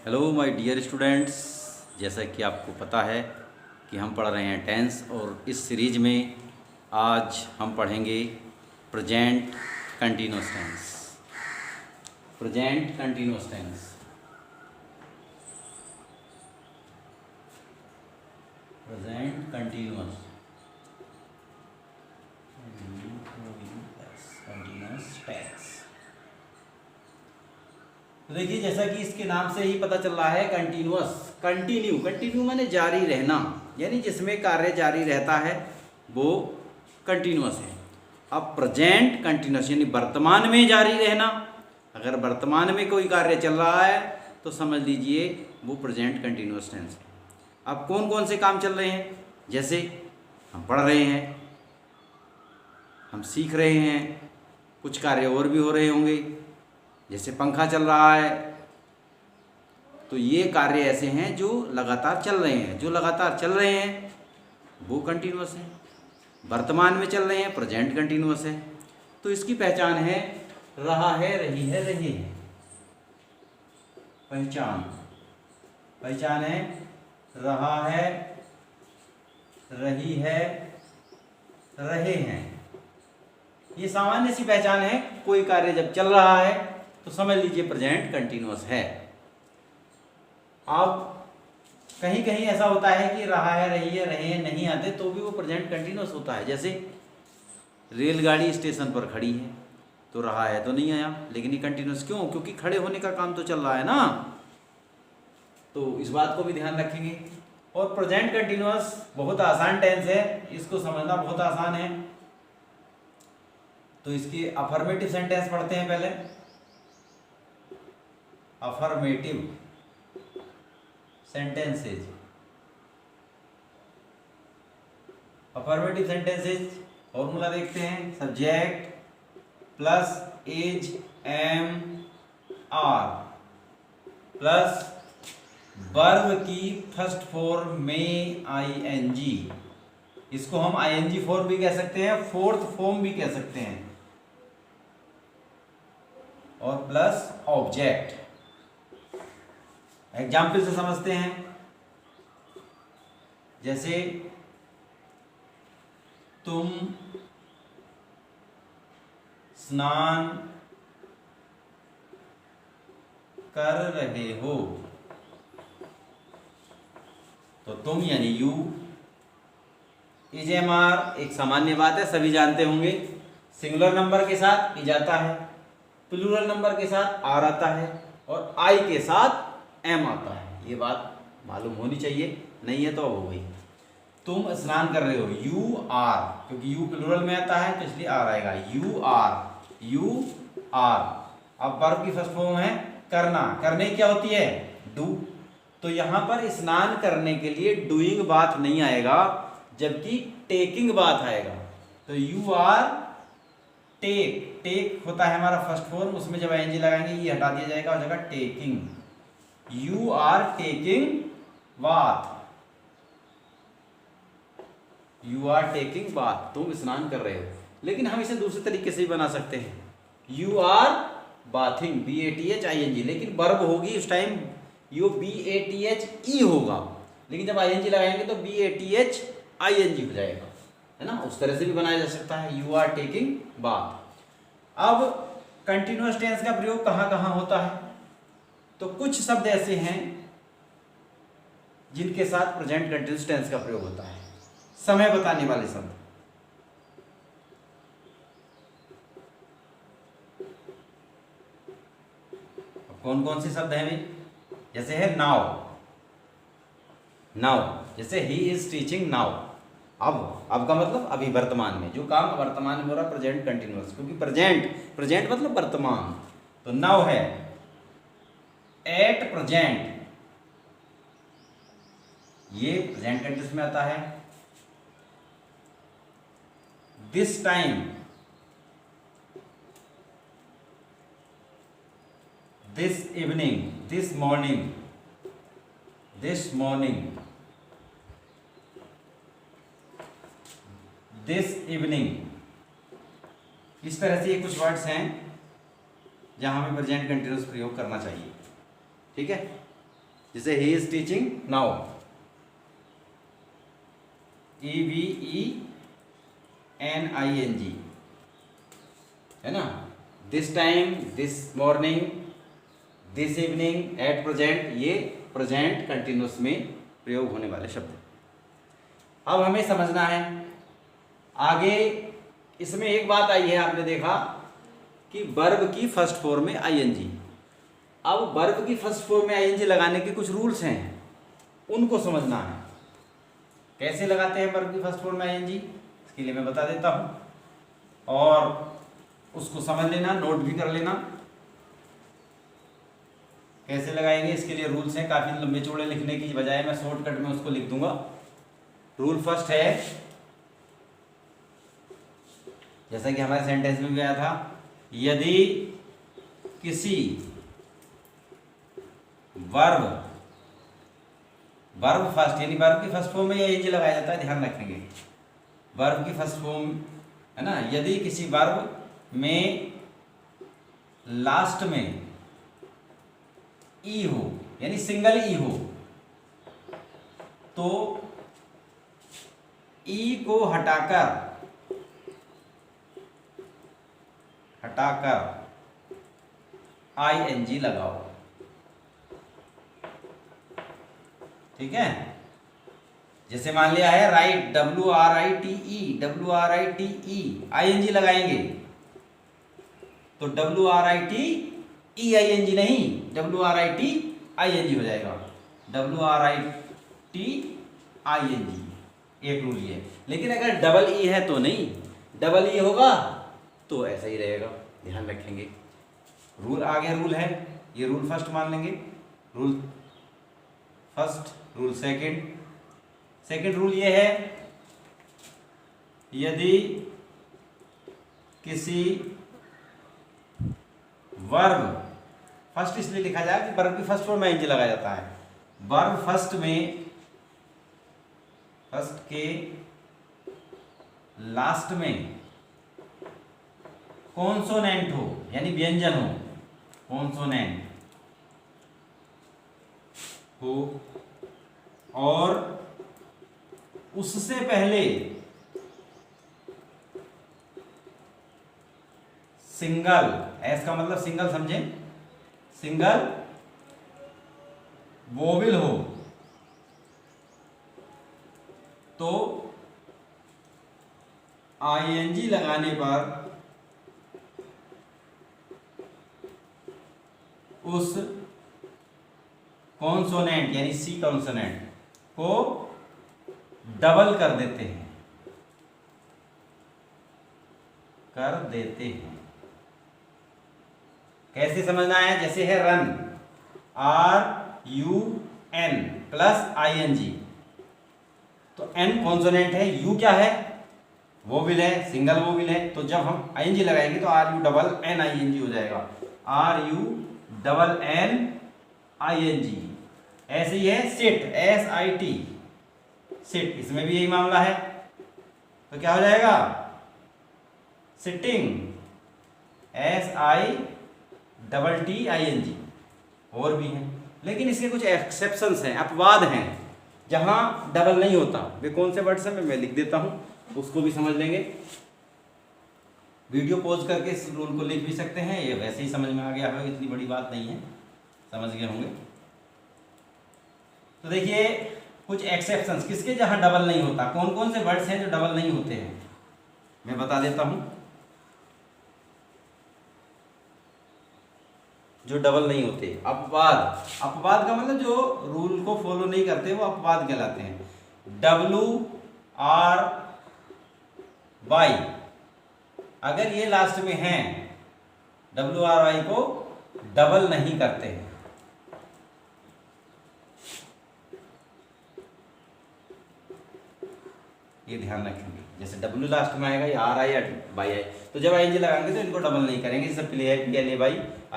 Hello my dear students, जैसा कि आपको पता है कि हम पढ़ रहे हैं टेंस और इस सीरीज में आज हम पढ़ेंगे present continuous tense. Present continuous tense, present continuous tense. तो देखिए, जैसा कि इसके नाम से ही पता चल रहा है कंटीन्यूअस, कंटिन्यू माने जारी रहना, यानी जिसमें कार्य जारी रहता है वो कंटीन्यूअस है। अब प्रेजेंट कंटीन्यूअस यानी वर्तमान में जारी रहना। अगर वर्तमान में कोई कार्य चल रहा है तो समझ लीजिए वो प्रेजेंट कंटीन्यूअस टेंस है। अब कौन कौन से काम चल रहे हैं? जैसे हम पढ़ रहे हैं, हम सीख रहे हैं, कुछ कार्य और भी हो रहे होंगे, जैसे पंखा चल रहा है। तो ये कार्य ऐसे हैं जो लगातार चल रहे हैं, जो लगातार चल रहे हैं वो कंटीन्यूअस है। वर्तमान में चल रहे हैं, प्रेजेंट कंटीन्यूअस है। तो इसकी पहचान है रहा है, रही है, रहे हैं। पहचान है रहा है, रही है, रहे हैं। ये सामान्य सी पहचान है। कोई कार्य जब चल रहा है तो समझ लीजिए प्रेजेंट कंटीन्यूअस है। अब कहीं कहीं ऐसा होता है कि रहा है, रही है, रहे हैं नहीं आते तो भी वो प्रेजेंट कंटीन्यूअस होता है। जैसे रेलगाड़ी स्टेशन पर खड़ी है तो रहा है तो नहीं आया, लेकिन ये कंटीन्यूअस क्यों? क्योंकि खड़े होने का काम तो चल रहा है ना। तो इस बात को भी ध्यान रखेंगे। और प्रेजेंट कंटीन्यूअस बहुत आसान टेंस है, इसको समझना बहुत आसान है। तो इसके अफर्मेटिव सेंटेंस पढ़ते हैं पहले। Affirmative sentences, affirmative sentences formula देखते हैं। Subject plus is am are plus verb की फर्स्ट फॉर्म में आईएनजी। इसको हम आईएनजी फॉर्म भी कह सकते हैं, फोर्थ फॉर्म भी कह सकते हैं, और प्लस ऑब्जेक्ट। एग्जाम्पल से समझते हैं। जैसे तुम स्नान कर रहे हो, तो तुम यानी यू। इज एम आर एक सामान्य बात है, सभी जानते होंगे। सिंगुलर नंबर के साथ इज आता है, प्लूरल नंबर के साथ आर आता है, और आई के साथ एम आता है। ये बात मालूम होनी चाहिए, नहीं है तो अब हो गई। तुम स्नान कर रहे हो, यू आर, क्योंकि यू प्लूरल में आता है तो इसलिए आर आएगा। You are, you are. अब वर्ब की फर्स्ट फॉर्म है करना। करने क्या होती है? डू। तो यहां पर स्नान करने के लिए डूइंग बात नहीं आएगा, जबकि टेकिंग बात आएगा। तो यू आर टेक, टेक होता है हमारा फर्स्ट फॉर्म, उसमें जब आईएनजी लगाएंगे ये हटा दिया जाएगा और जगह taking. You are taking bath, you are taking bath, तुम स्नान कर रहे हो। लेकिन हम इसे दूसरे तरीके से भी बना सकते हैं। यू आर बाथिंग, BATHING, लेकिन वर्ब होगी उस टाइम यू BATHE होगा, लेकिन जब ING लगाएंगे तो BATHING हो जाएगा, है ना। उस तरह से भी बनाया जा सकता है, यू आर टेकिंग बाथ। अब कंटिन्यूअस टेंस का प्रयोग कहां कहां होता है? तो कुछ शब्द ऐसे हैं जिनके साथ प्रेजेंट कंटिन्यूअस टेंस का प्रयोग होता है, समय बताने वाले शब्द। कौन कौन से शब्द हैं भी? जैसे है नाउ, नाउ, जैसे ही इज टीचिंग नाउ। अब का मतलब अभी वर्तमान में, जो काम वर्तमान में हो रहा, प्रेजेंट कंटिन्यूअस, क्योंकि प्रेजेंट मतलब वर्तमान। तो नाउ है एट प्रेजेंट, ये प्रेजेंट कंटिन्यूअस में आता है। This time, this evening, this morning, this morning, this evening. इस तरह से ये कुछ वर्ड्स हैं जहां हमें प्रेजेंट कंटिन्यूअस प्रयोग करना चाहिए। ठीक है। जैसे he is teaching now, EVENING, है ना। This time, this morning, this evening, at present, ये प्रेजेंट कंटिन्यूस में प्रयोग होने वाले शब्द। अब हमें समझना है आगे। इसमें एक बात आई है, आपने देखा कि वर्ब की फर्स्ट फॉर्म में ING। अब वर्ब की फर्स्ट फॉर्म में ING लगाने के कुछ रूल्स हैं, उनको समझना है। कैसे लगाते हैं वर्ब की फर्स्ट फॉर्म में ING, इसके लिए मैं बता देता हूं और उसको समझ लेना, नोट भी कर लेना। कैसे लगाएंगे इसके लिए रूल्स हैं, काफी लंबे चौड़े लिखने की बजाय मैं शॉर्टकट में उसको लिख दूंगा। रूल फर्स्ट है, जैसा कि हमारे सेंटेंस में भी आया था, यदि किसी वर्ब फर्स्ट, यानी वर्ब की फर्स्ट फॉर्म में ING लगाया जाता है, ध्यान रखेंगे। वर्ब की फर्स्ट फॉर्म है ना, यदि किसी वर्ब में लास्ट में ई हो, यानी सिंगल ई हो, तो ई को हटाकर ING लगाओ, ठीक है। जैसे मान लिया है राइट, WRITE ING लगाएंगे तो WRITEING नहीं, WRITING हो जाएगा, WRITING, एक रूल ये। लेकिन अगर डबल ई है तो नहीं, डबल ई होगा तो ऐसा ही रहेगा, ध्यान रखेंगे। रूल आगे रूल है, ये रूल फर्स्ट मान लेंगे, rule first. Rule second rule ये है, यदि किसी वर्ब, फर्स्ट इसलिए लिखा जाए कि वर्ब की फर्स्ट फॉर्म में ING लगाया जाता है। वर्ब फर्स्ट के लास्ट में कॉन्सोनेंट हो, यानी व्यंजन हो, कॉन्सोनेंट हो, और उससे पहले सिंगल, एस का मतलब सिंगल समझे, सिंगल वोवेल हो, तो ING लगाने पर उस कॉन्सोनेंट यानी सी कॉन्सोनेंट को डबल कर देते हैं, कैसे समझना है, जैसे है रन, RUN प्लस ING, तो N कॉन्सोनेंट है, U क्या है, वोवेल है, सिंगल वोवेल है, तो जब हम ING लगाएंगे तो RUNNING हो जाएगा, RUNNING। ऐसे ही है सिट, SIT, सिट, इसमें भी यही मामला है, तो क्या हो जाएगा, सिटिंग, SITTING। और भी हैं, लेकिन इसके कुछ एक्सेप्शंस हैं, अपवाद हैं, जहां डबल नहीं होता। वे कौन से वर्ड्स हैं मैं लिख देता हूं, उसको भी समझ लेंगे। वीडियो पॉज करके इस रूल को लिख भी सकते हैं, ये वैसे ही समझ में आ गया है, इतनी बड़ी बात नहीं है, समझ गए होंगे। तो देखिए कुछ एक्सेप्शंस किसके, जहां डबल नहीं होता, कौन कौन से वर्ड्स हैं जो डबल नहीं होते हैं, मैं बता देता हूं। जो डबल नहीं होते, अपवाद, अपवाद का मतलब जो रूल को फॉलो नहीं करते वो अपवाद कहलाते हैं। WRY, अगर ये लास्ट में हैं, WRY को डबल नहीं करते हैं। ये ध्यान रखेंगे, जैसे W लास्ट में आएगा या RI या YI, तो जब ING लगाएंगे तो इनको डबल नहीं करेंगे, जैसे PLAY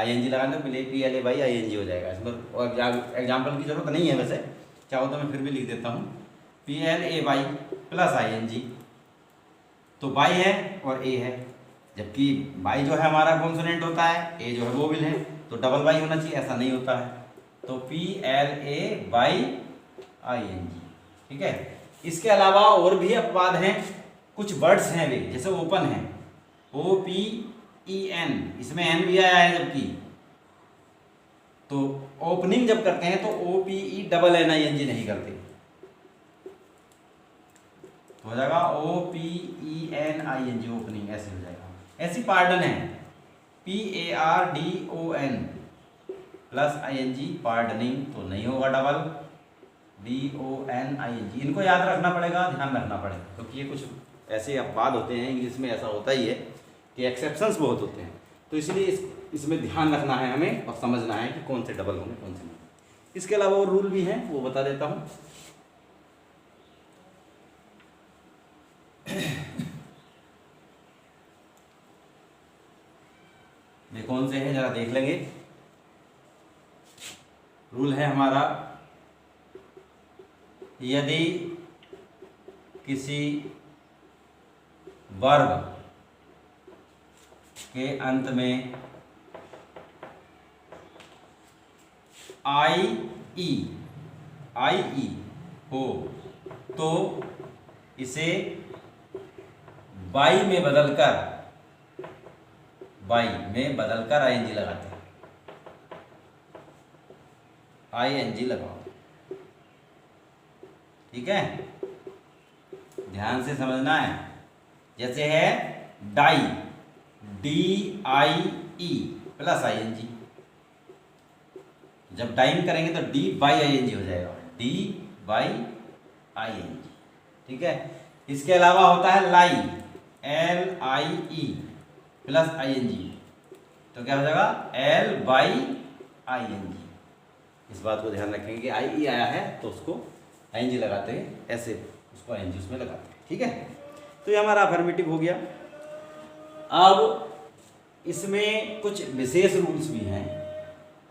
ING लगाएंगे तो PLAY ING हो जाएगा। इसमें और एग्जाम्पल की जरूरत नहीं है, वैसे चाहो तो मैं फिर भी लिख देता हूँ, PLAY प्लस ING, तो Y है और A है, जबकि Y जो है हमारा कॉन्सोनेंट होता है, A जो है वोवेल है, तो डबल Y होना चाहिए, ऐसा नहीं होता है। तो PLAYING। ठीक है, इसके अलावा और भी अपवाद हैं, कुछ वर्ड्स हैं वे, जैसे ओपन है OPEN, इसमें एन भी आया है जबकि, तो ओपनिंग जब करते हैं तो OPENNING नहीं करते, तो हो जाएगा OPENING, ओपनिंग ऐसे हो जाएगा। ऐसी पार्डन है PARDON प्लस ING, पार्डनिंग तो नहीं होगा, डबल DONING। इनको याद रखना पड़ेगा, ध्यान रखना पड़ेगा, क्योंकि ये कुछ ऐसे अपवाद होते हैं इंग्लिश में, ऐसा होता ही है कि एक्सेप्शंस बहुत होते हैं, तो इसलिए इसमें ध्यान रखना है हमें और समझना है कि कौन से डबल होंगे कौन से नहीं। इसके अलावा और रूल भी हैं, वो बता देता हूँ। ये कौन से हैं जरा देख लेंगे। रूल है हमारा, यदि किसी वर्ब के अंत में IE हो तो इसे बाई में बदलकर ING लगाते हैं, ING लगाओ। ठीक है, ध्यान से समझना है। जैसे है डाई, DIE प्लस ING, जब डाइंग करेंगे तो DING हो जाएगा, DING। ठीक है, इसके अलावा होता है लाई, LIE प्लस ING, तो क्या हो जाएगा LING। इस बात को ध्यान रखेंगे कि IE आया है तो उसको ING लगाते हैं, ऐसे उसको ING उसमें लगाते हैं। ठीक है, तो ये हमारा अफर्मेटिव हो गया। अब इसमें कुछ विशेष रूल्स भी हैं,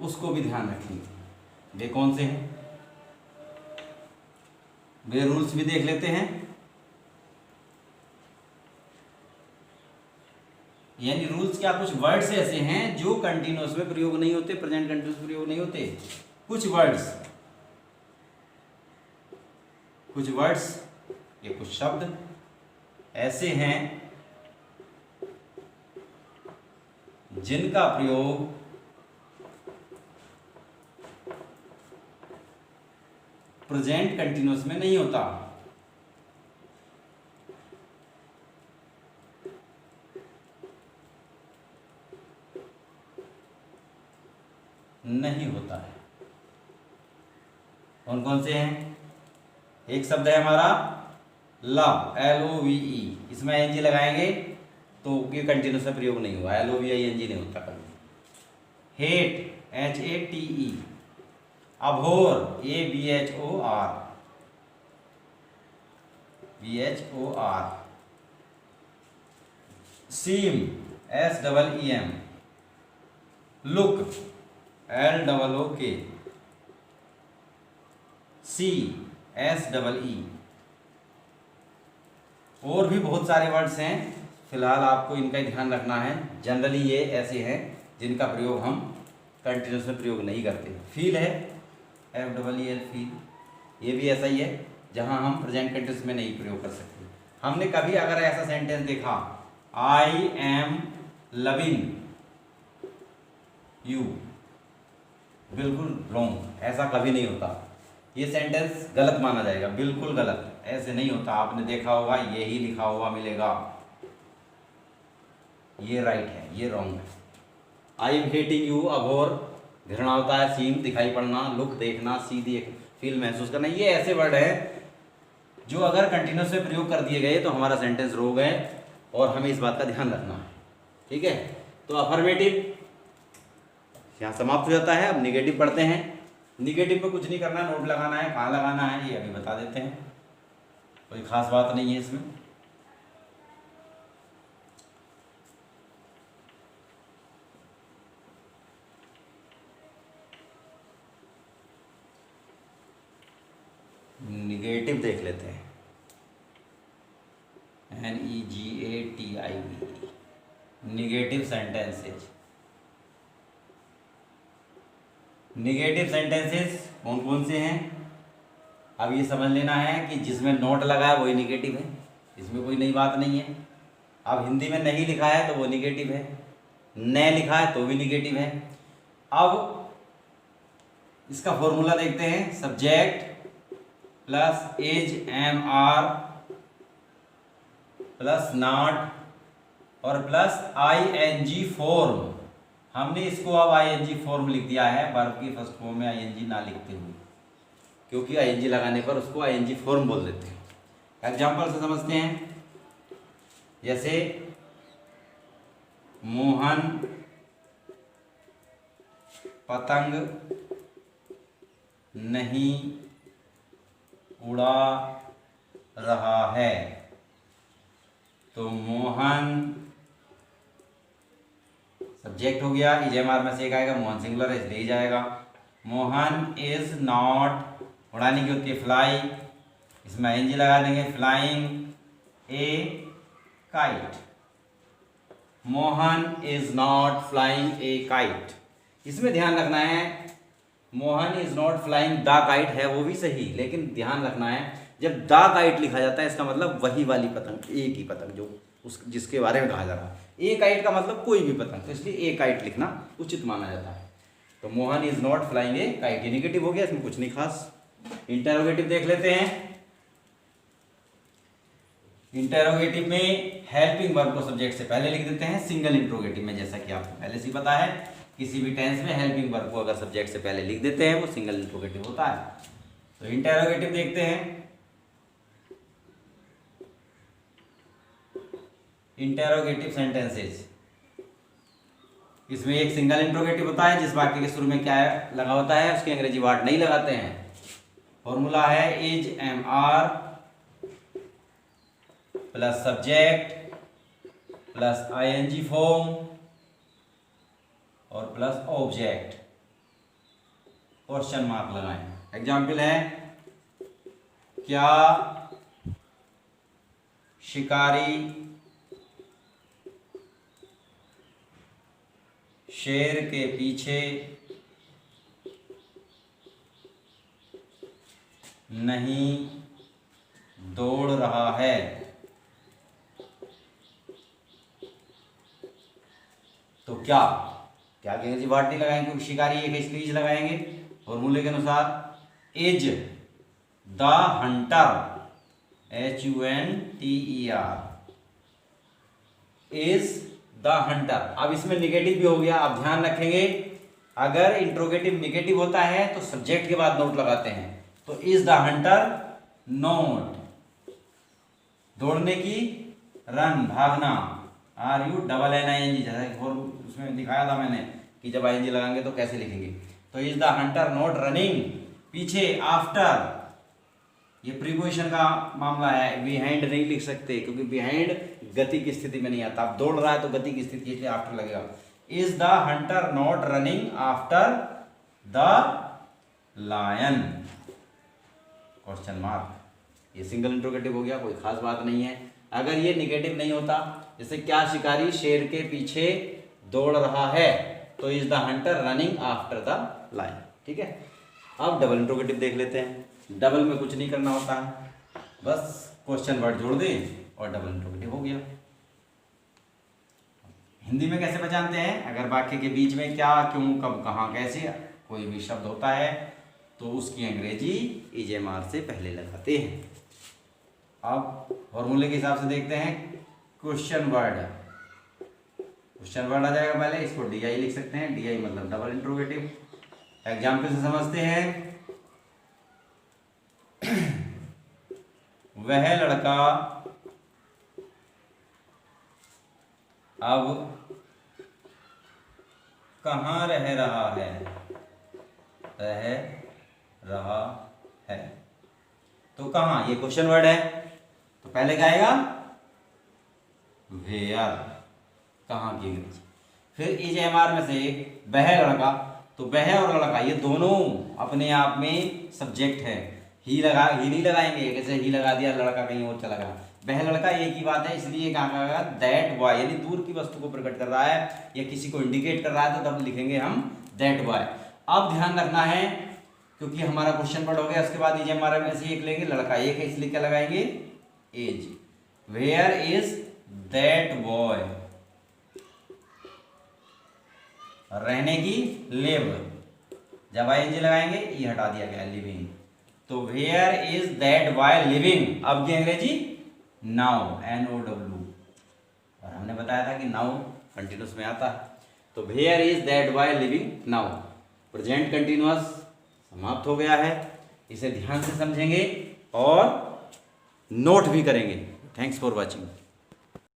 उसको भी ध्यान रखेंगे। वे कौन से हैं, वे रूल्स भी देख लेते हैं। यानी रूल्स क्या, कुछ वर्ड्स ऐसे हैं जो कंटिन्यूअस में प्रयोग नहीं होते, प्रेजेंट कंटिन्यूअस में प्रयोग नहीं होते। कुछ वर्ड्स ये कुछ शब्द ऐसे हैं जिनका प्रयोग प्रेजेंट कंटिन्यूअस में नहीं होता। नहीं होता है। कौन कौन से हैं, एक शब्द है हमारा लव, LOVE, इसमें ING लगाएंगे तो ये कंटिन्यूस में प्रयोग नहीं हुआ, LOVING नहीं होता कभी। हेट, HATE, अभोर, BHOR, सीम, SEEM, लुक, LOOK, CSEE। और भी बहुत सारे वर्ड्स हैं, फिलहाल आपको इनका ही ध्यान रखना है। जनरली ये ऐसे हैं जिनका प्रयोग हम कंटिन्यूस में प्रयोग नहीं करते। फील है, FEEL, फील, ये भी ऐसा ही है जहां हम प्रेजेंट कंटिन्यूस में नहीं प्रयोग कर सकते। हमने कभी अगर ऐसा सेंटेंस देखा, I am loving you, बिल्कुल रॉन्ग, ऐसा कभी नहीं होता, ये सेंटेंस गलत माना जाएगा, बिल्कुल गलत, ऐसे नहीं होता। आपने देखा होगा यही लिखा हुआ मिलेगा, ये राइट है, ये रॉन्ग है। आई एम हेटिंग यू, अघोर घृणा होता है, सीम दिखाई पड़ना, लुक देखना, सी देख फील महसूस करना, ये ऐसे वर्ड है जो अगर कंटिन्यूस में प्रयोग कर दिए गए तो हमारा सेंटेंस रोग है और हमें इस बात का ध्यान रखना है। ठीक है, तो अफर्मेटिव यहाँ समाप्त हो जाता है। अब निगेटिव पढ़ते हैं। निगेटिव में कुछ नहीं करना, नोट लगाना है, कहाँ लगाना है ये अभी बता देते हैं, कोई खास बात नहीं है इसमें। निगेटिव देख लेते हैं, NEGATIV, negative sentences. Negative sentences कौन कौन से हैं। अब ये समझ लेना है कि जिसमें नॉट लगा है वही निगेटिव है, इसमें कोई नई बात नहीं है। अब हिंदी में नहीं लिखा है तो वो निगेटिव है, न लिखा है तो भी निगेटिव है। अब इसका फॉर्मूला देखते हैं, subject plus is am are plus not और plus I N G form. हमने इसको अब आई एन जी फॉर्म लिख दिया है, वर्ब की फर्स्ट फॉर्म में आई एन जी ना लिखते हुए, क्योंकि आई एन जी लगाने पर उसको आई एन जी फॉर्म बोल देते हैं। एग्जाम्पल से समझते हैं, जैसे मोहन पतंग नहीं उड़ा रहा है, तो मोहन सब्जेक्ट हो गया, इज एम आर में से एक आएगा, मोहन सिंगुलर है इसलिए ही जाएगा। मोहन इज नॉट, उड़ाने की होती है फ्लाई, इसमें एन जी लगा देंगे, flying A kite. Mohan is not flying A kite. इसमें ध्यान रखना है, Mohan is not flying the kite है वो भी सही, लेकिन ध्यान रखना है जब द काइट लिखा जाता है इसका मतलब वही वाली पतंग, एक ही पतंग जो उस जिसके बारे में कहा जा रहा है। ए काइट का मतलब कोई भी पतंग, तो इसलिए ए काइट लिखना उचित माना जाता है। तो Mohan is not flying A kite, ये निगेटिव हो गया, इसमें कुछ नहीं खास। इंटरोगेटिव देख लेते हैं। इंटरोगेटिव में हेल्पिंग वर्ब को सब्जेक्ट से पहले लिख देते हैं। सिंगल इंट्रोगेटिव में जैसा कि आपको पहले से ही पता है, किसी भी टेंस में हेल्पिंग वर्ब को अगर सब्जेक्ट से पहले लिख देते हैं वो सिंगल इंट्रोगेटिव होता है। तो इंटरोगेटिव देखते हैं। इंटरोगेटिव सेंटेंसेस, इसमें एक सिंगल इंट्रोगेटिव होता है जिस वाक्य के शुरू में क्या लगा होता है उसके अंग्रेजी वर्ड नहीं लगाते हैं। फॉर्मूला है is am are plus subject plus I N G form और प्लस ऑब्जेक्ट, क्वेश्चन मार्क लगाएं। एग्जाम्पल है, क्या शिकारी शेर के पीछे नहीं दौड़ रहा है? तो क्या क्या के अंग्रेजी वर्ड नहीं लगाएंगे क्योंकि शिकारी एक इसलिए इज लगाएंगे। फॉर्मूले के अनुसार is the Hunter, HUNTER, is the Hunter. अब इसमें निगेटिव भी हो गया। अब ध्यान रखेंगे, अगर इंट्रोगेटिव निगेटिव होता है तो सब्जेक्ट के बाद नोट लगाते हैं। तो इज द हंटर नोट, दौड़ने की, रन भागना, RUNNING, जैसा कि उसमें दिखाया था मैंने कि जब ING लगाएंगे तो कैसे लिखेंगे। तो is the hunter not running, पीछे, आफ्टर, ये प्रीपोजिशन का मामला है। बिहाइंड नहीं लिख सकते क्योंकि बिहाइंड गति की स्थिति में नहीं आता। अब दौड़ रहा है तो गति की स्थिति इसलिए आफ्टर लगेगा। Is the hunter not running after the lion, question mark. ये सिंगल इंट्रोगेटिव हो गया, कोई खास बात नहीं है। अगर ये निगेटिव नहीं होता, जैसे क्या शिकारी शेर के पीछे दौड़ रहा है, तो is the hunter running after the lion. ठीक है, अब डबल इंट्रोगेटिव देख लेते हैं। डबल में कुछ नहीं करना होता है, बस क्वेश्चन वर्ड जोड़ दें और डबल इंट्रोगेटिव हो गया। हिंदी में कैसे पहचानते हैं? अगर वाक्य के बीच में क्या, क्यों, कब, कहाँ, कैसे कोई भी शब्द होता है तो उसकी अंग्रेजी इज एम आर से पहले लगाते हैं। अब फॉर्मूले के हिसाब से देखते हैं। क्वेश्चन वर्ड, क्वेश्चन वर्ड आ जाएगा पहले, इसको DI लिख सकते हैं। DI मतलब डबल इंट्रोगेटिव। एग्जाम्पल से समझते हैं। वह लड़का अब कहाँ रह रहा है? रह रहा है, तो कहाँ, ये क्वेश्चन वर्ड है तो पहले क्या आएगा? वेयर, कहाँ की अंग्रेजी। फिर इज एम आर में से वह लड़का, तो वह और लड़का ये दोनों अपने आप में सब्जेक्ट है। ही नहीं लगाएंगे, कैसे ही लगा दिया, लड़का कहीं और चला गया। वह लड़का एक ही बात है, इसलिए कहाँ कहा दैट बॉय, यानी दूर की वस्तु को प्रकट कर रहा है या किसी को इंडिकेट कर रहा है, तो तब लिखेंगे हम दैट बॉय। अब ध्यान रखना है, क्योंकि हमारा क्वेश्चन वर्ड हो गया, उसके बाद इज हमारा में से एक लेंगे, लड़का एक है इसलिए क्या लगाएंगे, is. Where is that boy, रहने की, लिव, जब आई एनजी लगाएंगे ये हटा दिया गया, लिविंग। तो where is that boy living, अब की अंग्रेजी नाउ, NOW, और हमने बताया था कि नाउ कंटिन्यूस में आता है। तो where is that boy living now, present continuous समाप्त हो गया है। इसे ध्यान से समझेंगे और नोट भी करेंगे। Thanks for watching.